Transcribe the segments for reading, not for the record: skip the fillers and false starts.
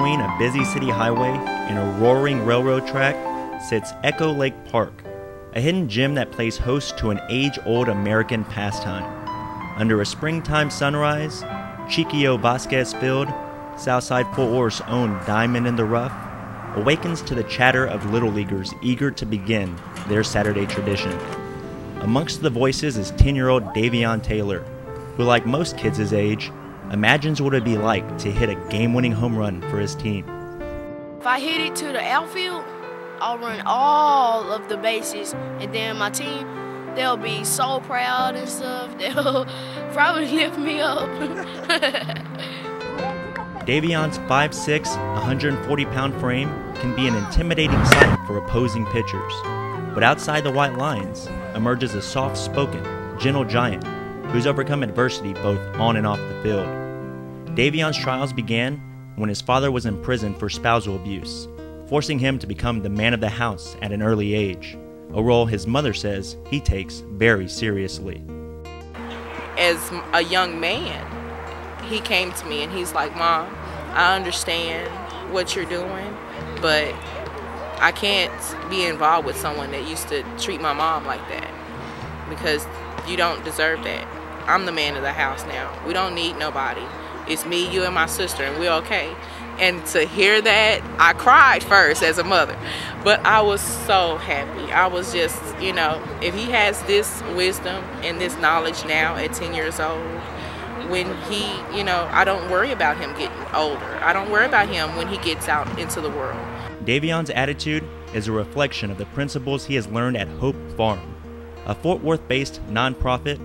between a busy city highway and a roaring railroad track sits Echo Lake Park, a hidden gem that plays host to an age-old American pastime. Under a springtime sunrise, Chiquio Vasquez Field, Southside Fort Worth's own diamond in the rough, awakens to the chatter of Little Leaguers eager to begin their Saturday tradition. Amongst the voices is 10-year-old Davion Taylor, who, like most kids his age, imagines what it would be like to hit a game-winning home run for his team. If I hit it to the outfield, I'll run all of the bases, and then my team, they'll be so proud and stuff. They'll probably lift me up. Davion's 5'6", 140-pound frame can be an intimidating sight for opposing pitchers, but outside the white lines emerges a soft-spoken, gentle giant who's overcome adversity both on and off the field. Davion's trials began when his father was in prison for spousal abuse, forcing him to become the man of the house at an early age, a role his mother says he takes very seriously. As a young man, he came to me and he's like, "Mom, I understand what you're doing, but I can't be involved with someone that used to treat my mom like that because you don't deserve that. I'm the man of the house now. We don't need nobody. It's me, you, and my sister, and we're okay." And to hear that, I cried first as a mother, but I was so happy. I was just, you know, if he has this wisdom and this knowledge now at 10 years old, when he, you know, I don't worry about him getting older. I don't worry about him when he gets out into the world. Davion's attitude is a reflection of the principles he has learned at Hope Farm, a Fort Worth-based nonprofit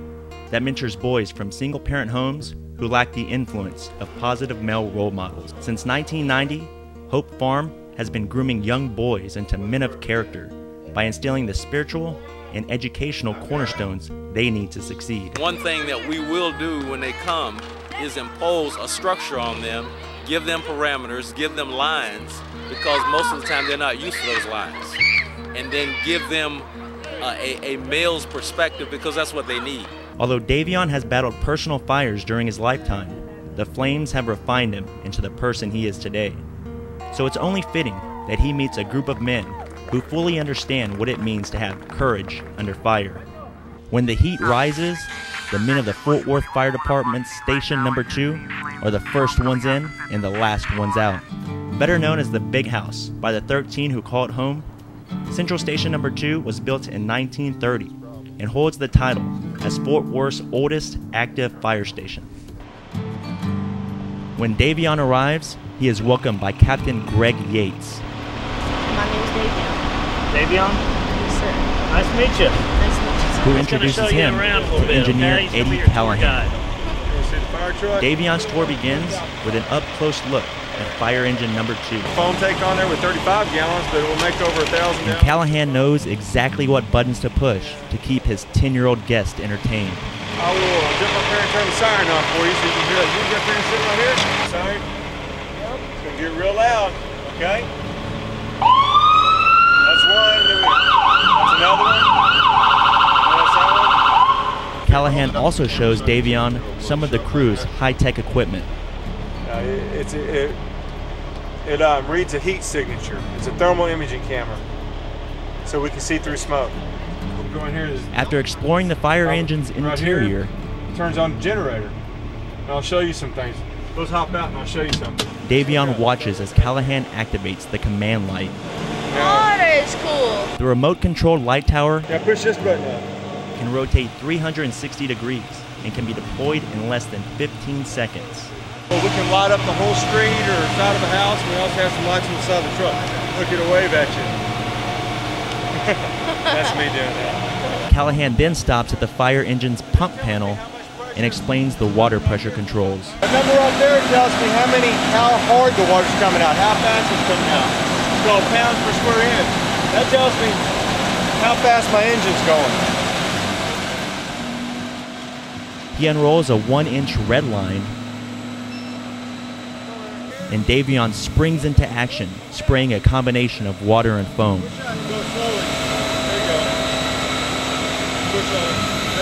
that mentors boys from single-parent homes who lack the influence of positive male role models. Since 1990, Hope Farm has been grooming young boys into men of character by instilling the spiritual and educational cornerstones they need to succeed. One thing that we will do when they come is impose a structure on them, give them parameters, give them lines, because most of the time they're not used to those lines, and then give them a male's perspective because that's what they need. Although Davion has battled personal fires during his lifetime, the flames have refined him into the person he is today. So it's only fitting that he meets a group of men who fully understand what it means to have courage under fire. When the heat rises, the men of the Fort Worth Fire Department's Station Number 2 are the first ones in and the last ones out. Better known as the Big House by the 13 who call it home, Central Station Number 2 was built in 1930 and holds the title as Fort Worth's oldest active fire station. When Davion arrives, he is welcomed by Captain Greg Yates. My name's Davion. Davion? Yes, sir. Nice to meet you. Nice to meet you. Who introduces him to engineer Eddie Callahan. Davion's tour begins with an up-close look at fire engine number 2. Foam tank on there with 35 gallons, but it will make over 1,000 And gallons. Callahan knows exactly what buttons to push to keep his 10-year-old guest entertained. I will jump up there and turn the siren on for you so you can hear it. You can get up there and sit right here. Siren. It's going to get real loud, okay? That's one. That's another one. That's that one. Callahan also shows Davion some of the crew's high-tech equipment. It reads a heat signature. It's a thermal imaging camera, so we can see through smoke. We'll go in here. After exploring the fire engine's interior, it turns on the generator. And I'll show you some things. Let's hop out and I'll show you something. Davion watches as Callahan activates the command light. Oh, that is cool. The remote-controlled light tower Now push this button up. can rotate 360 degrees and can be deployed in less than 15 seconds. Well, we can light up the whole street or side of the house. We also have some lights on the side of the truck. Look at a wave at you. That's me doing that. Callahan then stops at the fire engine's pump panel and explains the water pressure controls. That number right there tells me how hard the water's coming out, how fast it's coming out. It's called pounds per square inch. That tells me how fast my engine's going. He unrolls a 1-inch red line, and Davion springs into action, spraying a combination of water and foam. Go slowly. There you go. Push on.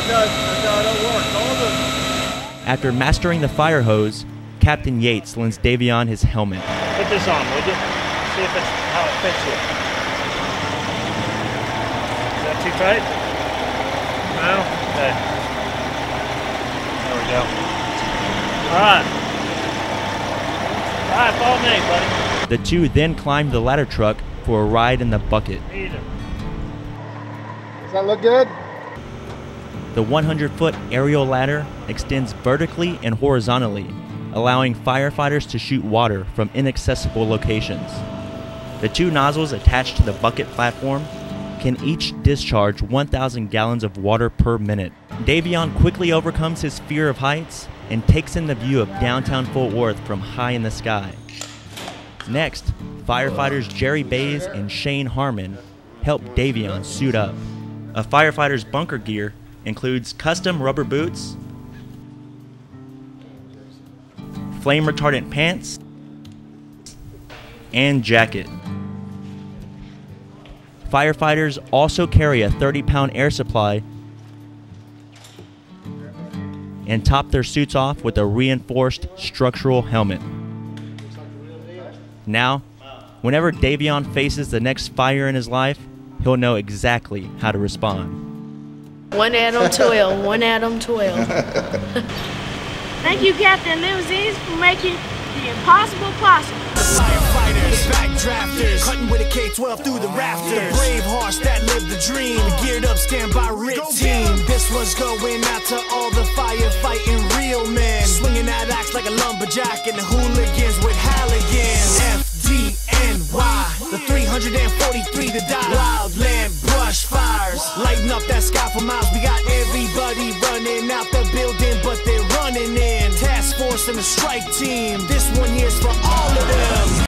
That's how it'll work. After mastering the fire hose, Captain Yates lends Davion his helmet. Put this on, would you? See if it's how it fits you. Is that too tight? No? Okay. There we go. Alright. Alright, follow me, buddy. The two then climbed the ladder truck for a ride in the bucket. Does that look good? The 100-foot aerial ladder extends vertically and horizontally, allowing firefighters to shoot water from inaccessible locations. The two nozzles attached to the bucket platform can each discharge 1,000 gallons of water per minute. Davion quickly overcomes his fear of heights and takes in the view of downtown Fort Worth from high in the sky. Next, firefighters Jerry Bays and Shane Harmon help Davion suit up. A firefighter's bunker gear includes custom rubber boots, flame retardant pants, and jacket. Firefighters also carry a 30-pound air supply and top their suits off with a reinforced structural helmet. Now, whenever Davion faces the next fire in his life, he'll know exactly how to respond. 1 Adam 12, 1 Adam 12. Thank you, Captain Limousines, for making the impossible possible. Firefighters, backdrafters, cutting with a K-12 through the rafters. The brave hearts that live the dream, geared up, standby, RIT team. This one's going out to all the firefighting real men, swinging that axe like a lumberjack and the hooligans with Halligans. FDNY, the 343 to die. Wildland brush fires, lighting up that sky for miles. We got everybody running out the building, but they're running in. Task force and the strike team, this one here's for all of them.